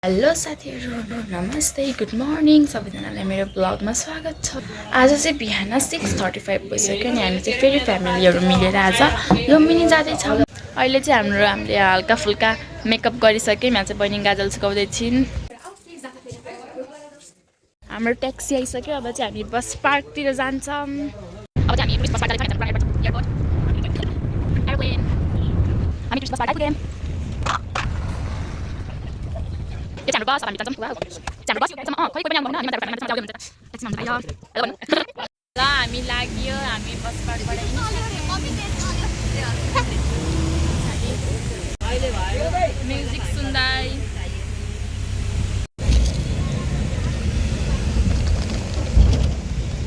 Hello साथीहरु नमस्ते good morning सबैजनालाई मेरो ब्लगमा स्वागत छ। आज चाहिँ बिहान 6:35 भइसक्यो नि हामी चाहिँ फेरि फ्यामिलीहरु मिलेर आज लुम्बिनी जाँदै छौं। अहिले चाहिँ हामीले हल्का फुल्का मेकअप गरिसक्यौं। यहाँ चाहिँ बहिनी गाजल सुकाउँदै छिन्। हाम्रो ट्याक्सी आइसक्यो। अब चाहिँ हामी बस पार्कतिर जान्छौं। अब चाहिँ हामी टुरिस्ट बस पार्क जान्छौं एयरपोर्ट एयरप्लेन। हामी टुरिस्ट बस पार्क आइपुग्यौं। It's हाम्रो बस हामी जान्छौं। वाउ हाम्रो बस एकदम खोइ पनि आउँदैन नि मात्र आउँदै हुन्छ ट्याक्सी आउँदै आयो हेलो भन्नु ल हामी लाग्यो हामी बस पार्कबाट अहिले भयो म्युजिक सुन्दै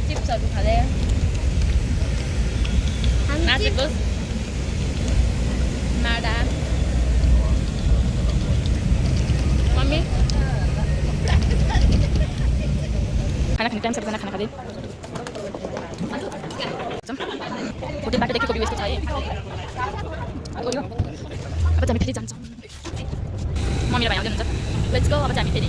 चिप्सहरु खाँदै नाचेको माडा मम्मी खाना खाने टाइम सबैजना खाना खाँदै होटेल बाटो देखेको व्यवस्था छ है। अब हामी फेरि जान्छौँ। मम्मी र भाइ आउँदै हुनुहुन्छ। Let's go. अब चाहिँ हामी फेरि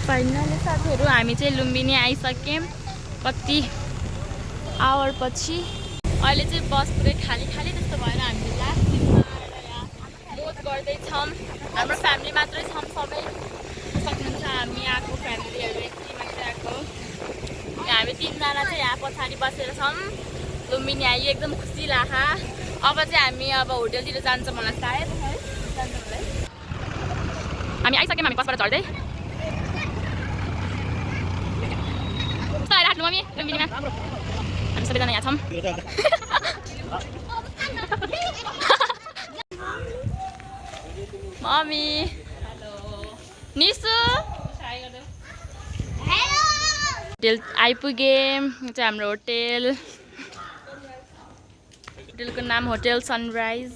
फाइनली साथीहरु हामी चाहिँ लुम्बिनी आइसक्यौं। कति आवर पछि अहिले चाहिँ बस पुरै खाली जस्तो भएर हामीले लास्ट दिनमा आएर यहाँ मोज गर्दैछौँ। हाम्रो फ्यामिली मात्रै छौँ सबै सक्नुहुन्छ। हामी आएको फ्यामिलीहरू यति मात्रै आएको। हामी तीनजना चाहिँ यहाँ पछाडि बसेर छौँ। लुम्बिनी आइयो एकदम खुसी लाग्यो। अब चाहिँ हामी होटेलतिर जान्छौँ होला सायद है जान्छौँ होला। हामी आइसक्यौँ। हामी बसबाट झर्दै राख्नु मम्मी लुम्बिनीमा हामी सबैजना यहाँ छौँ। मम्मी निसु होटेल आइपुग्यौँ। चाहिँ हाम्रो होटेलको नाम होटेल सनराइज।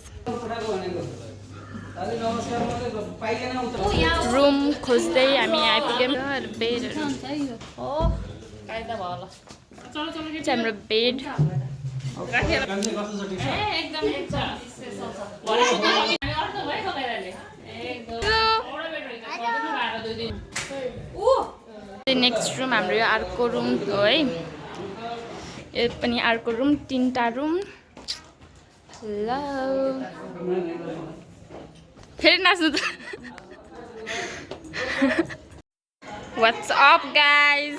रुम खोज्दै हामी आइपुग्यौँ। बेडहरू हो हाम्रो बेड नेक्स्ट रुम हाम्रो यो अर्को रुम हो है। यो पनि अर्को रुम तीनटा रुम। ल फेरि नाच्नु त व्हाट्स अप गाइज।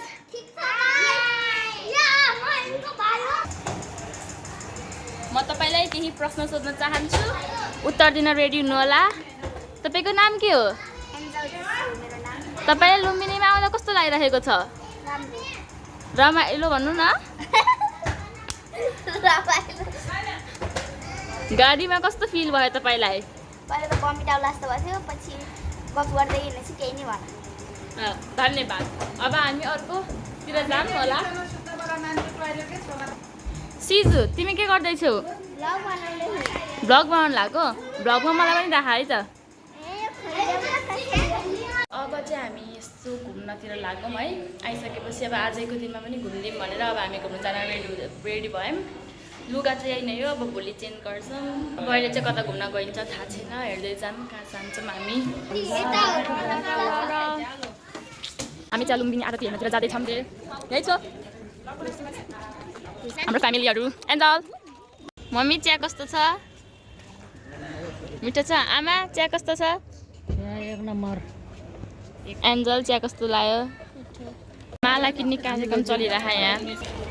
म तपाईलाई केही प्रश्न सोध्न चाहन्छु। उत्तर दिन रेडी हुनु होला। तपाईको नाम के हो? तपाईलाई लुम्बिनीमा आउँदा कस्तो लागिरहेको छ? रमाइलो भन्नु न। गाडीमा कस्तो फिल भयो तपाईलाई? पहिले त बम्बी डाउला जस्तो भयो पछि गफ गर्दै हिँड्नेछु केही नै भएन। धन्यवाद। अब हामी अर्कोतिर जाम होला। सिजु तिमी के गर्दैछौ? ब्लग बनाउन लाग्यो। ब्लगमा मलाई पनि राख है त। अब चाहिँ हामी यस्तो घुम्नतिर लाग्यौँ है। आइसकेपछि अब आजको दिनमा पनि घुम्दियौँ भनेर अब हामी घुम्न जान रेडी भयौँ। लुगा चाहिँ यही नै हो। अब भोलि चेन्ज गर्छौँ। अब अहिले चाहिँ कता घुम्न गइन्छ थाहा छैन। हेर्दै जाऊँ कहाँ जान्छौँ हामी। हामी चाहिँ लुम्बिनी आरती हेर्नतिर जाँदैछौँ रे। यही छ हाम्रो फ्यामिलीहरू। एन्जल मम्मी चिया कस्तो छ? मिठो छ? आमा चिया कस्तो छ? एक नम्बर। एन्जल चिया कस्तो लाग्यो? माला किन्ने कार्यक्रम चलिरहेको यहाँ।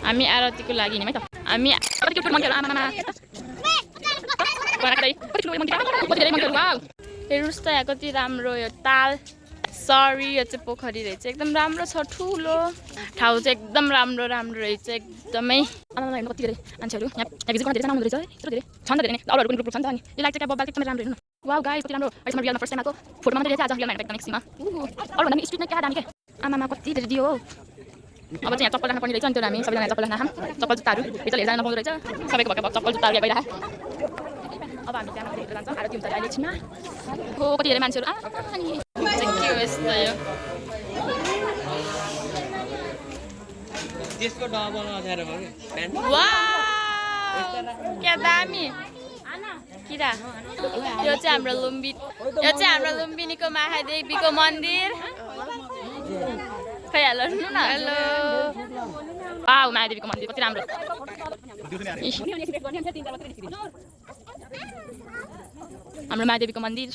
हामी आरतीको लागि हिँड्यौँ है त। हामी हेर्नुहोस् त यहाँ कति राम्रो यो ताल। सरी यो चाहिँ पोखरी रहेछ। एकदम राम्रो छ। ठुलो ठाउँ चाहिँ एकदम राम्रो रहेछ एकदमै। हेर्नु कति धेरै मान्छेहरू यहाँ भिजिट गर्न धेरै आउनु रहेछ है। यत्रो धेरै छन् त धेरै नै। अरूहरू पनि ग्रुप छ नि त। अनि यो लाइट चाहिँ बब्बाल एकदमै राम्रो हेर्नु। वाउ गाइस कति राम्रो। अहिले रियलमा फर्स्ट टाइम आएको। फोटोमा मात्रै रहेछ। आज रियलमा हेर्नु एकदम एकछिनमा। अरू भन्दा पनि स्ट्रिट नै क्या दामी के। आमामा कति धेरै दियो हो। अब चाहिँ यहाँ चप्पल राख्नु पर्ने रहेछ। अनि त्यो हामी सबैजना चप्पल राख्न चप्पल जुत्ताहरू भित्र लिएर जान नपाउँदो रहेछ। सबैको भएका चप्पल जुत्ताहरू यहाँ गइरहेको। अब हामी त्यहाँ मात्रै जान्छौँ। आरती हुन्छ अहिले एकछिनमा। हो कति धेरै मान्छेहरू के हो यस्तो यो त्यसको डबल अझार भयो कि प्यान्ट वाउ क्या दामी किरा यो चाहिँ हाम्रो लुम्बिनीको महादेवीको मन्दिर खै हेलो न हेलो वाउ महादेवीको मन्दिर कति राम्रो हाम्रो महादेवीको मन्दिर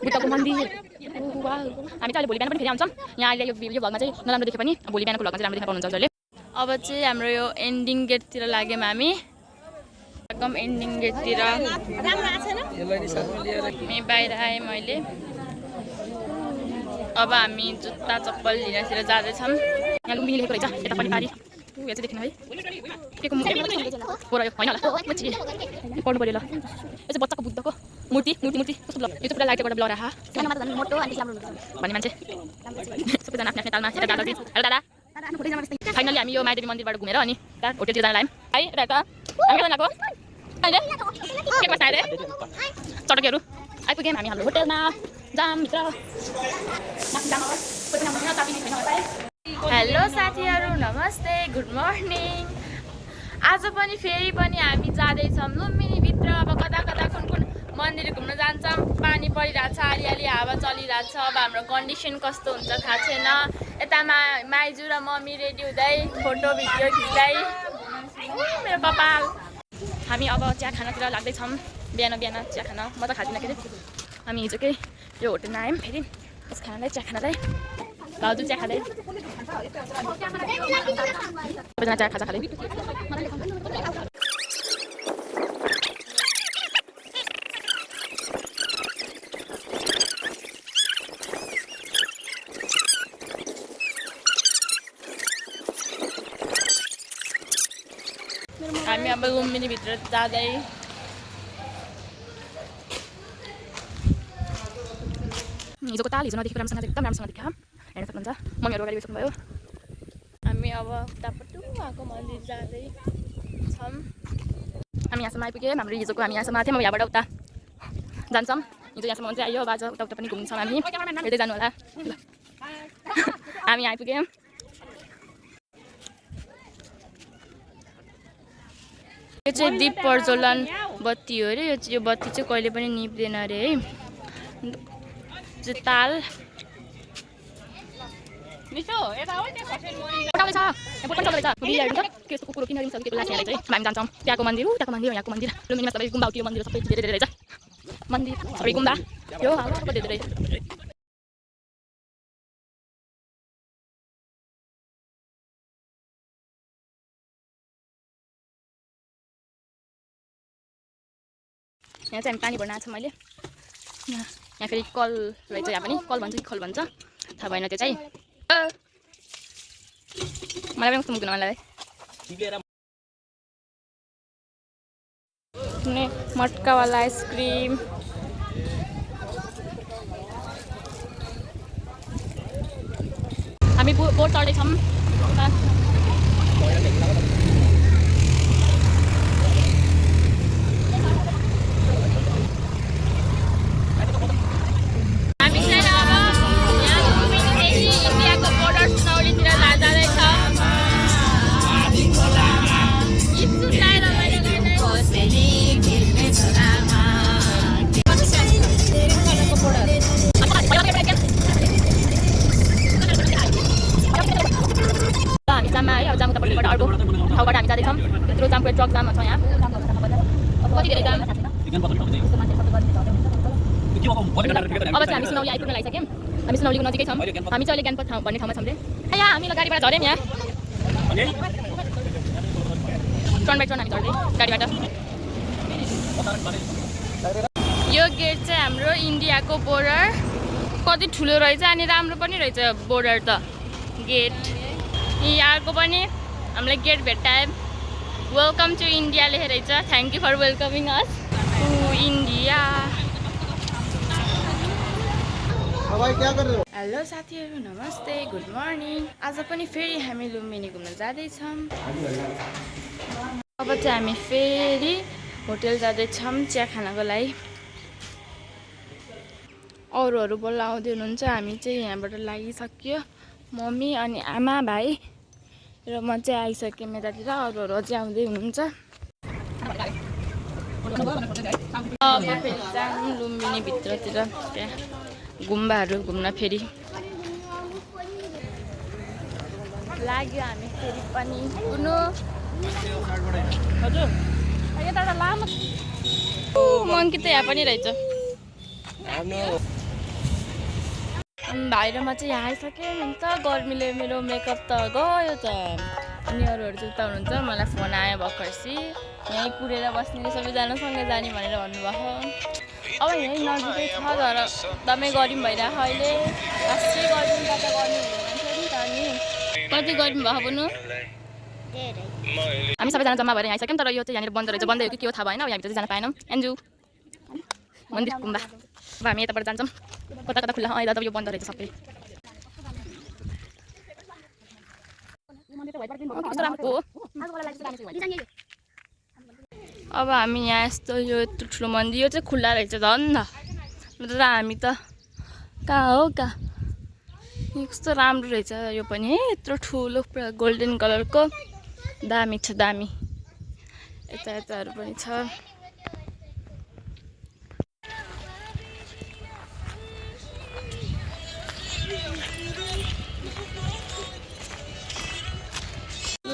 बुद्धको मन्दिर हामी चाहिँ भोलि बिहान पनि फेरि आउँछौँ यहाँ अहिले यो भ्लगमा चाहिँ नराम्रो देखे पनि भोलि बिहानको भ्लगमा चाहिँ राम्रो देख्न पाउनुहुन्छ हजुरले अब चाहिँ हाम्रो यो एन्डिङ गेटतिर लाग्यौँ हामी एकदम एन्डिङ गेटतिर बाहिर आएँ मैले अब हामी जुत्ता चप्पल लिनतिर जाँदैछौँ यहाँ लुम्बिनी लेखेको रहेछ यता पनि पारी यहाँ चाहिँ देख्नु है के को होइन होला पढ्नु पऱ्यो ल यो चाहिँ बच्चाको बुद्धको मूर्ति कस्तो ब्लर यो चाहिँ पुरा लाइटबाट ब्लर आहा भन्ने मान्छे सबैजना आफ्नो आफ्नो तालमा यता दादा दादा फाइनली हामी यो महादेवी मन्दिरबाट घुमेर अनि होटेलतिर जान लाग्यौँ है यता हामी बनाएको अहिले के बस्छ अरे चटकीहरू आइपुग्यौँ हामी हाम्रो होटेलमा जामभित्र हेलो साथीहरू नमस्ते गुड मर्निङ आज पनि फेरि पनि हामी जाँदैछौँ लुम्बिनीभित्र अब कता कता कुन कुन मन्दिर घुम्न जान्छौँ पानी परिरहेछ अलिअलि हावा चलिरहेछ अब हाम्रो कन्डिसन कस्तो हुन्छ थाहा छैन यता माइजू र मम्मी रेडी हुँदै फोटो भिडियो खिच्दै मेरो कपाल हामी अब चिया खानातिर लाग्दैछौँ बिहान चिया खाना म त खाँदिनँ के अरे हामी हिजोकै यो होटेलमा आयौँ फेरि यस खानालाई चिया खानालाई भाउजू चिया खाँदै सबैजना चिया खाजा खाँदै हामी अब लुम्बिनीभित्र जाँदै हिजोको ताल हिजो नदेखेको राम्रोसँग एकदम राम्रोसँग देखा हेर्न सक्नुहुन्छ मम्मीहरू अगाडि बस्नुभयो हामी अब उतापट्टि उहाँको मन्दिर जाँदैछौँ हामी यहाँसम्म आइपुग्यौँ हाम्रो हिजोको हामी यहाँसम्म थियौँ यहाँबाट उता जान्छौँ हिजो यहाँसम्म चाहिँ आयो आज उता पनि घुम्छौँ हामी हेर्दै जानु होला हामी आइपुग्यौँ यो चाहिँ दीप प्रज्वलन बत्ती हो अरे यो बत्ती चाहिँ कहिले पनि निप्दैन अरे है ताल कुकुर किन हामी जान्छौँ त्यहाँको मन्दिर त्यहाँको मन्दिर यहाँको मन्दिर लुम्बिनीमा सबै गुम्बा त्यो मन्दिर सबै धेरै धेरै रहेछ मन्दिर सबै गुम्बा यो धेरै धेरै यहाँ चाहिँ हामी पानी भर्न आएको छ मैले यहाँ फेरि कल रहेछ यहाँ पनि कल भन्छ कि खल भन्छ थाहा भएन त्यो चाहिँ मलाई पनि कस्तो मुक्दैन मलाई मटकावाला आइसक्रिम हामी बोट चढ्दैछौँ ठाउँबाट हामी जाँदैछौँ त्यत्रो जामको ट्रक जाम छ यहाँ कति धेरै जाम अब चाहिँ हामी सुनौली आइपुग्न लागिसक्यौँ हामी सुनौलीको नजिकै छौँ हामी चाहिँ अहिले ज्ञानपथ भन्ने ठाउँमा छौँ यहाँ हामी गाडीबाट झऱ्यौँ यहाँ टर्न बाई टर्न हामी झर्दै गाडीबाट यो गेट चाहिँ हाम्रो इन्डियाको बोर्डर कति ठुलो रहेछ अनि राम्रो पनि रहेछ बोर्डर त गेट यहाँको पनि हामीलाई गेट भेट्टायो वेलकम टु इन्डिया लेखेर रहेछ thank you for welcoming us to India hello साथीहरू, नमस्ते, गुड मर्निङ। आज पनि फेरि हामी लुम्बिनी घुम्न जाँदैछौँ। अब चाहिँ हामी फेरि होटल जाँदैछौँ चिया खानको लागि। अरूहरू बोलाउँदै हुनुहुन्छ। हामी चाहिँ यहाँबाट लागिसक्यो, मम्मी अनि आमा भाइ र म चाहिँ आइसकेँ यतातिर। अरूहरू अझै आउँदै हुनुहुन्छ। अब फेरि जाऊँ लुम्बिनी भित्रतिर, त्यहाँ गुम्बाहरू घुम्न फेरि लाग्यो हामी फेरि पनि कुनो। हजुर यता एउटा लामो मङ्की त यहाँ पनि रहेछ। भाइ र म चाहिँ यहाँ आइसक्यौँ। अन्त गर्मीले मेरो मेकअप त गयो त। अनि अरूहरू चाहिँ उता हुनुहुन्छ। मलाई फोन आयो भर्खरसी, यहीँ कुरेर बस्ने सबैजना सँगै जाने भनेर भन्नुभयो। अब यहीँ नजिकै छ तर एकदमै गर्मी भइरहेको अहिले। अस्ति गर्मी गर्दा गर्मी हुँदैन थियो नि त। अनि कति गर्मी भएको बुनु। हामी सबैजना जम्मा भएर आइसक्यौँ। तर यो चाहिँ यहाँनिर बन्द रहेछ। बन्दै हो कि के हो थाहा भएन। हामी चाहिँ जान पाएनौँ। एन्जु मन्दिर गुम्बा। अब हामी यताबाट जान्छौँ। कता कता खुल्ला यता त यो बन्द रहेछ सबै। अब हामी यहाँ यस्तो यो यत्रो ठुलो मन्दिर यो चाहिँ खुल्ला रहेछ झन् त हामी त कहाँ हो कहाँ। कस्तो राम्रो रहेछ यो पनि है। यत्रो ठुलो पुरा गोल्डन कलरको दामी छ दामी। यताहरू पनि छ।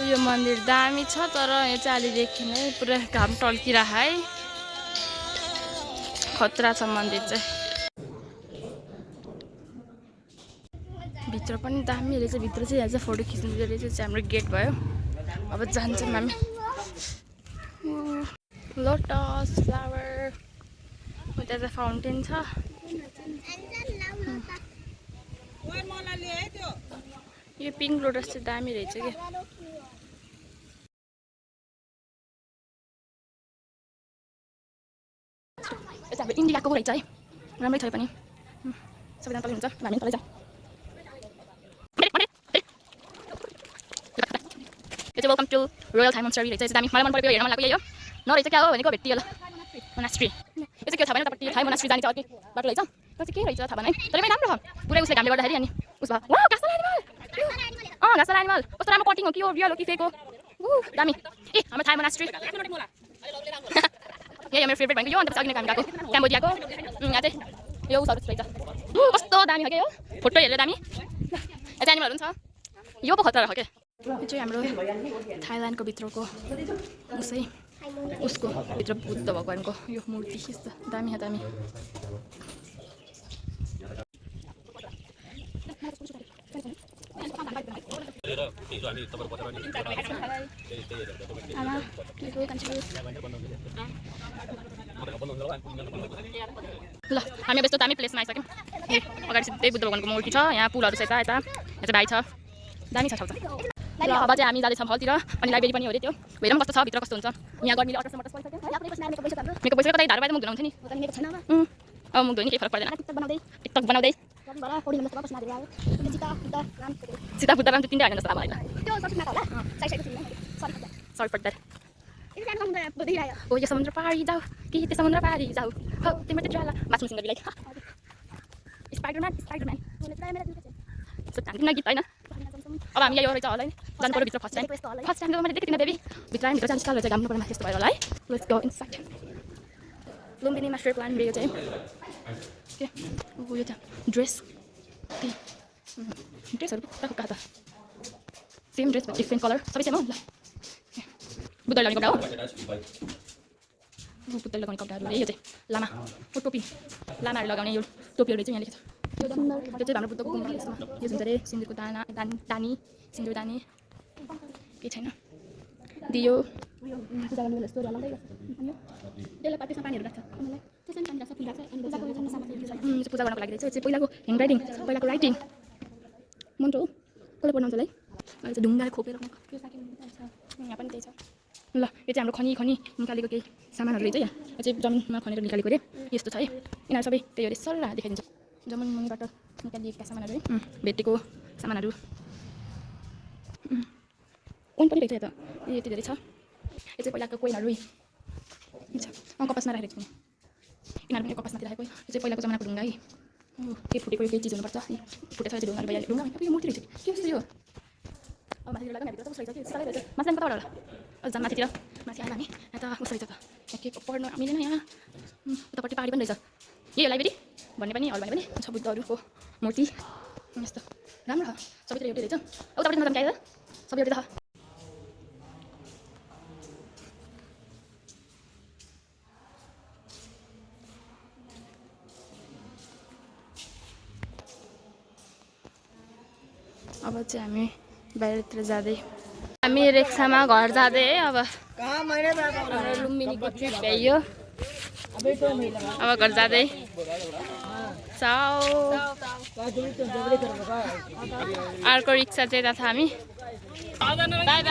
यो मन्दिर दामी छ तर यो चाहिँ अलिदेखि नै पुरा घाम टल्किरह है। खतरा छ मन्दिर चाहिँ। भित्र पनि दामी रहेछ। भित्र चाहिँ यहाँ चाहिँ फोटो खिच्नु दिँदो रहेछ। चाहिँ हाम्रो गेट भयो। अब जान्छौँ हामी। लोटस फ्लावर उता चाहिँ फाउन्टेन छ। यो पिङ्क लोटस चाहिँ दामी रहेछ कि। यता अब इन्डियाको रहेछ है। राम्रै छ यो पनि। सबैजना तलै हुन्छ। हामी तलै जाउँ। यो चाहिँ welcome to royal Thai monastery रहेछ। दामी मलाई मन परेको हेर्न मन लाग्यो। यही हो नरहेछ क्या हो भनेको भेट्टी होला मोनास्ट्री। यो चाहिँ के थाहा भएन तपाईँले थाई मोनास्ट्री जाने चाहिँ अर्कै बाटो रहेछ। त्यो चाहिँ के रहेछ थाहा भएन है। तर पनि राम्रो छ पुरै उसले घामले गर्दाखेरि। अनि उस भयो वा घाँसला एनिमल। घाँसला एनिमल कस्तो राम्रो कटिङ हो कि हो रियल हो कि फेक हो। दामी ए हाम्रो थाई मोनास्ट्री यही हो मेरो फेभरेट भनेको यो। अन्त अघि नै हामी गएको क्याम्बोडियाको। यहाँ चाहिँ यो उसहरू रहेछ। कस्तो दामी हो क्या यो फोटो हेरेर दामी। यहाँ चाहिँ एनिमलहरू पनि छ। यो पो खतरा हो क्या। यो चाहिँ हाम्रो थाइल्यान्डको भित्रको उसै उसको भित्र बुद्ध भगवान्को यो मूर्ति यस्तो दामी हो दामी। ल हामी अब यस्तो दामी प्लेसमा आइसक्यौँ। अगाडि सिधै बुद्ध भगवान्को मूर्ति छ। यहाँ पुलहरू छ। यता यहाँ चाहिँ भाइ छ। दामी छ ठाउँ चाहिँ। ल अब चाहिँ हामी जाँदैछौँ हलतिर। अनि लाइब्रेरी पनि हो अरे त्यो हेरौँ कस्तो छ भित्र कस्तो हुन्छ। यहाँ गर्मीले अटो मेकअप पैसा कतै धारो बाहिर मुख धुनाउँछ नि। अब मुख धुने केही फरक पर्दैन। टिकटक बनाउँदै सीता बुद्ध राम तिनवटा हाल्नु जस्तो लाग्यो मलाई। सरी पड्दा ओ यो समुद्र पारी जाऊ कि त्यो समुद्र पारी जाऊ हो तिम्रो त्यो ज्वाला मासु सिङ्गरलाई स्पाइडरम्यान सो जान्दिनँ गीत होइन। अब हामी यो रहेछ होला है जानु पर्यो भित्र फर्स्ट टाइम मैले देखेको थिइनँ बेबी भित्र जानु स्टाइल रहेछ घाम्नु पर्ने त्यस्तो भयो होला है। Let's go inside. Lumbini master plan यो चाहिँ के यो त ड्रेस ड्रेसहरू कहाँ त सेम ड्रेस डिफ्रेन्ट कलर सबै सेम हो। ल बुद्ध लगाउने कपडा हो। बुद्ध लगाउने कपडाहरू यो चाहिँ लामा ओ टोपी लामाहरू लगाउने यो टोपीहरू चाहिँ यहाँ लेखेको छ। यो चाहिँ हाम्रो बुद्धको गुम्बा यस्तो यो हुन्छ अरे सिन्दुरको दाना दानी सिन्दुर दानी केही छैन दियो पूजा गर्ने बेला यस्तो लगाउँदै त्यसलाई त्यसमा पानीहरू राख्छ। पूजा गर्नको लागि चाहिँ पहिलाको ह्यान्ड राइटिङ पहिलाको राइटिङ मन्त्र हो। कसले पढ्नु आउँछ है। अहिले चाहिँ ढुङ्गाले खोपेर यहाँ पनि त्यही छ। ल यो चाहिँ हाम्रो खनी निकालेको केही सामानहरू रहेछ। यहाँ चाहिँ जमिनमा खनेर निकालेको अरे यस्तो छ है। यिनीहरू सबै त्यही हो अरे सल्लाह देखाइदिन्छ। जमिन मुनिबाट निकालिएका सामानहरू है भेटेको सामानहरू ओन पनि रहेछ त यति धेरै छ यो चाहिँ पहिलाको कोइनहरू कपासमा राखेको छु यिनीहरू पनि कपासमाथि राखेको यो चाहिँ पहिलाको जमानाको ढुङ्गा है केही फुटेको केही चिज हुनुपर्छ फुटेछ चाहिँ ढुङ्गा भइहाल्यो ढुङ्गा यो मूर्ति रहेछ के जस्तो यो अब माथितिर लाग्यो हामीतिर त उस रहेछ कि साह्रै रहेछ माथि कताबाट होला अझ माथितिर माथि आएर हामी यहाँ त उस रहेछ त के पढ्नु मिलेन यहाँ उतापट्टि पहाडी पनि रहेछ यही लाइब्रेरी भन्ने पनि अरू भने पनि छ बुद्धहरूको मूर्ति यस्तो राम्रो छ सबैतिर एउटै रहेछ उतापट्टि नजाम क्या सबै एउटै छ अब चाहिँ हामी बाहिरतिर जाँदै हामी रिक्सामा घर जाँदै है अब हाम्रो लुम्बिनीको ट्रिप भ्याइयो अब घर जाँदै अर्को रिक्सा चाहिँ यता छ हामी बाई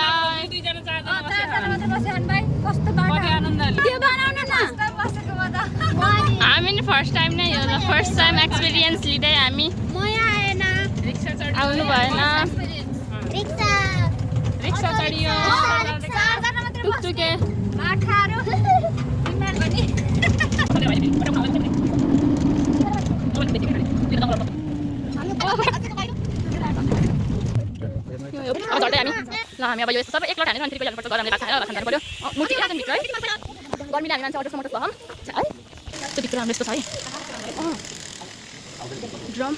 हामी नि फर्स्ट टाइम नै हो फर्स्ट टाइम एक्सपिरियन्स लिँदै हामी आउनु भएन रिक्सा चढियो टुकटुके हामी अब यो सबै एक लट हानेर अनि फेरि पर्छ गरमले भात खाएर खानु पर्यो मूर्ति भित्र है गर्मीले हामी लान्छ अर्डर टमाटर है त्यो भित्र हाम्रो यस्तो छ है ड्रम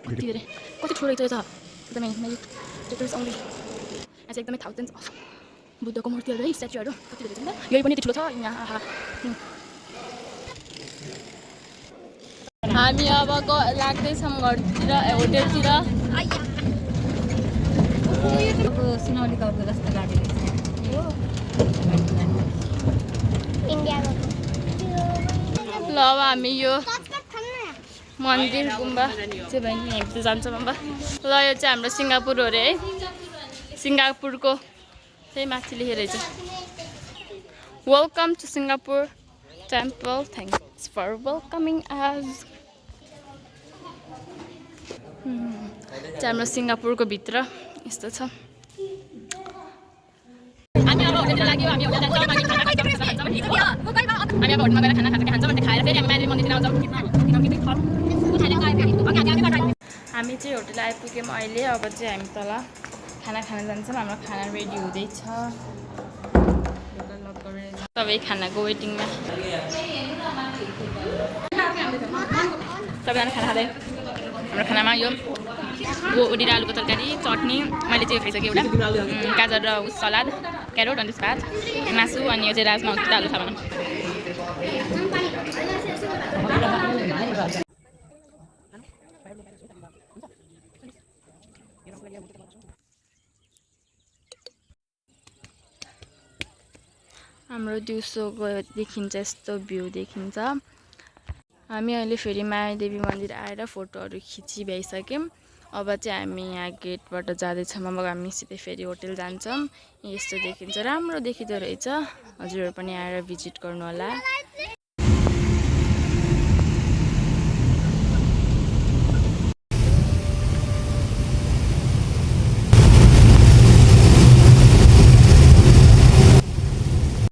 कति धेरै कति ठुलो रहेछ एकदमै आउने यहाँ चाहिँ एकदमै थाउजन्ड्स अफ बुद्धको मूर्तिहरू है स्ट्याचुहरू कति धेरै छ नि त यही पनि ठुलो छ यहाँ हामी अब लाग्दैछौँ घरतिर होटेलतिर सुनौलीको जस्तो गाडी ल अब हामी यो मन्दिर गुम्बा चाहिँ बहिनी हेर्दै जान्छौँ अब ल यो चाहिँ हाम्रो सिङ्गापुर हो अरे है सिङ्गापुरको चाहिँ माथि लेखेको रहेछ welcome to Singapore temple thanks for welcoming us चाहिँ हाम्रो सिङ्गापुरको भित्र यस्तो छ हामी अब होटेलतिर लाग्यो हामी होटेल जान्छौँ हामी अब होटेलमा गएर खाना खान्छौँ अनि खाएर फेरि हामी माइली मन्दिरतिर आउँछौँ हामी चाहिँ होटेल आइपुग्यौँ अहिले अब चाहिँ हामी तल खाना खान जान्छौँ हाम्रो खाना रेडी हुँदैछ सबै खानाको वेटिङमा सबैजना खाना खाँदै हाम्रो खानामा यो उडीर आलुको तरकारी चटनी मैले चाहिँ खाइसकेँ एउटा गाजर र सलाद क्यारोट अनि भात मासु अनि यो चाहिँ राजमा आलु खाना हाम्रो दिउँसोको देखिन्छ यस्तो भ्यू देखिन्छ हामी अहिले फेरि मायादेवी मन्दिर आएर फोटोहरू खिची भ्याइसक्यौँ अब चाहिँ हामी यहाँ गेटबाट जाँदैछौँ अब हामी सिधै फेरि होटेल जान्छौँ यस्तो देखिन्छ राम्रो देखिँदो रहेछ हजुरहरू पनि आएर भिजिट गर्नु होला